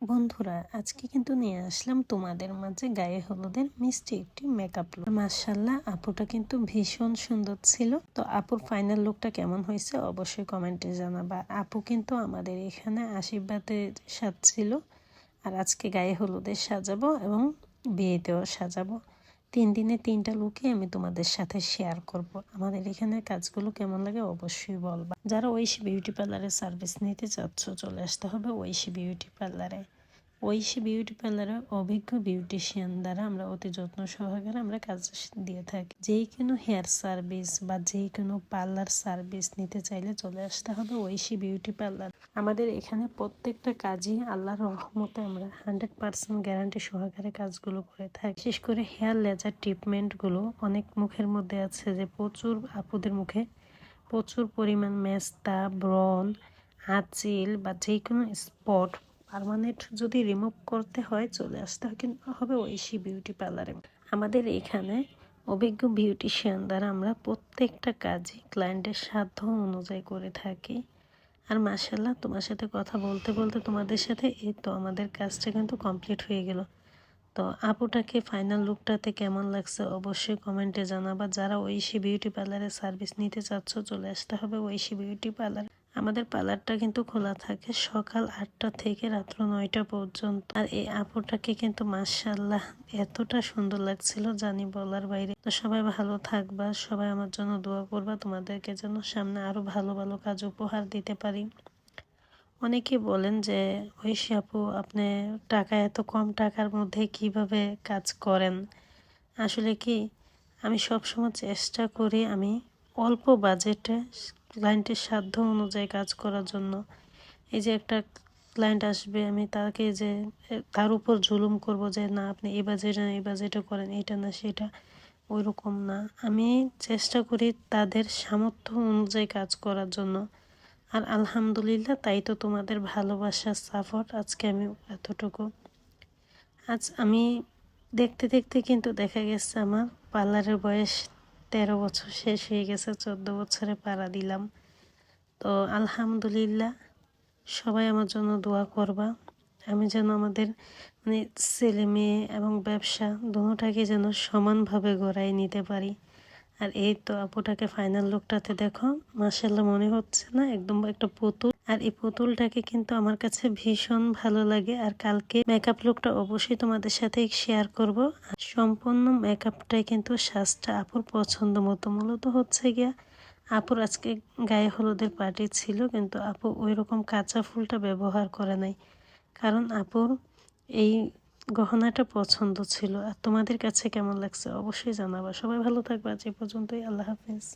বন্ধুরা, আজকে কিন্তু নিয়ে আসলাম তোমাদের মাঝে গায়ে হলুদের মিষ্টি একটি মেকআপ লুক। মাশাআল্লাহ, আপুটা কিন্তু ভীষণ সুন্দর ছিল। তো আপুর ফাইনাল লুকটা কেমন হয়েছে অবশ্যই কমেন্টে জানাবা। আপু কিন্তু আমাদের এখানে আশীর্বাদের সাজছিল, আর আজকে গায়ে হলুদের সাজাবো এবং বিয়েতেও সাজাবো। 3 দিনে 3টা লুকে আমি তোমাদের সাথে শেয়ার করব। আমাদের এখানে কাজগুলো কেমন লাগে অবশ্যই বলবা। যারা ঐশী বিউটি পার্লারের সার্ভিস নিতে চাচ্ছ চলে আসতে হবে ঐশী বিউটি পার্লারে। ঐশী বিউটি পার্লারে অভিজ্ঞ বিউটিশিয়ান দ্বারা আমরা অতি যত্ন সহকারে আমরা কাজ দিয়ে থাকি। যেই কোনো হেয়ার সার্ভিস বা যেই কোনো পার্লার সার্ভিস নিতে চাইলে চলে আসতে হবে ঐশী বিউটি পার্লার। আমাদের এখানে প্রত্যেকটা কাজই আল্লাহর রহমতে আমরা 100% গ্যারান্টি সহকারে কাজগুলো করে থাকি। বিশেষ করে হেয়ার লেজার ট্রিটমেন্টগুলো অনেক মুখের মধ্যে আছে যে প্রচুর আপুদের মুখে প্রচুর পরিমাণ মেস্তা, ব্রণ, আঁচিল বা যে কোনো স্পট পার্মানেন্ট যদি রিমুভ করতে হয় চলে আসতে হবে ঐশী বিউটি পার্লারে। আমাদের এখানে অভিজ্ঞ বিউটিশিয়ান দ্বারা আমরা প্রত্যেকটা কাজই ক্লায়েন্টের সাধ্য অনুযায়ী করে থাকি। আর মাশাআল্লাহ, তোমার সাথে কথা বলতে বলতে তোমাদের সাথে এই তো আমাদের কাজটা কিন্তু কমপ্লিট হয়ে গেল। তো আপুটাকে ফাইনাল লুকটাতে কেমন লাগছে অবশ্যই কমেন্টে জানাবা। যারা ঐশী বিউটি পার্লারের সার্ভিস নিতে চাচ্ছ চলে আসতে হবে ঐশী বিউটি পার্লার। আমাদের পার্লারটা কিন্তু খোলা থাকে সকাল 8টা থেকে রাত্র 9টা পর্যন্ত। আর এই আপুটাকে কিন্তু মাশাআল্লাহ এতটা সুন্দর লাগছিল জানি বলার বাইরে। তো সবাই ভালো থাকবা, সবাই আমার জন্য দোয়া করবা, তোমাদেরকে যেন সামনে আরো ভালো ভালো কাজ উপহার দিতে পারি। অনেকে বলেন যে ঐশী আপু, আপনি টাকা এত কম টাকার মধ্যে কিভাবে কাজ করেন। আসলে কি, আমি সবসময় চেষ্টা করি আমি অল্প বাজেটে ক্লায়েন্টের সাধ্য অনুযায়ী কাজ করার জন্য। এই যে একটা ক্লায়েন্ট আসবে, আমি তাকে যে তার উপর জুলুম করব যে না আপনি এই বাজেটে না এই বাজেটে করেন, এটা না সেটা, ওই রকম না। আমি চেষ্টা করি তাদের সামর্থ্য অনুযায়ী কাজ করার জন্য। আর আলহামদুলিল্লাহ, তাই তো তোমাদের ভালোবাসার সাপোর্ট আজকে আমি এতটুকু। আজ আমি দেখতে দেখতে কিন্তু দেখা গেছে আমার পার্লারের বয়স 13 বছর শেষ হয়ে গেছে, 14 বছরে পাড়া দিলাম। তো আলহামদুলিল্লাহ, সবাই আমার জন্য দোয়া করবা। আমি যেন আমাদের ছেলে মেয়ে এবং ব্যবসা দুটোটাকে যেন সমানভাবে গড়াই নিতে পারি। আর এই তো আপুটাকে ফাইনাল লুকটাতে দেখো, মাশাআল্লাহ মনে হচ্ছে না একদম একটা পুতুল। আর এই পুতুলটাকে কিন্তু আমার কাছে ভীষণ ভালো লাগে। আর কালকে মেকআপ লুকটা অবশ্যই তোমাদের সাথে শেয়ার করব। আর সম্পূর্ণ মেকআপটাই কিন্তু সাজটা আপুর পছন্দ মতো। মূলত হচ্ছে গিয়া আপুর আজকে গায়ে হলুদের পার্টি ছিল, কিন্তু আপু ওই রকম কাঁচা ফুলটা ব্যবহার করে নাই, কারণ আপুর এই গহনাটা পছন্দ ছিল। আর তোমাদের কাছে কেমন লাগছে অবশ্যই জানাবা। সবাই ভালো থাকবা, আজ এই পর্যন্তই। আল্লাহ হাফেজ।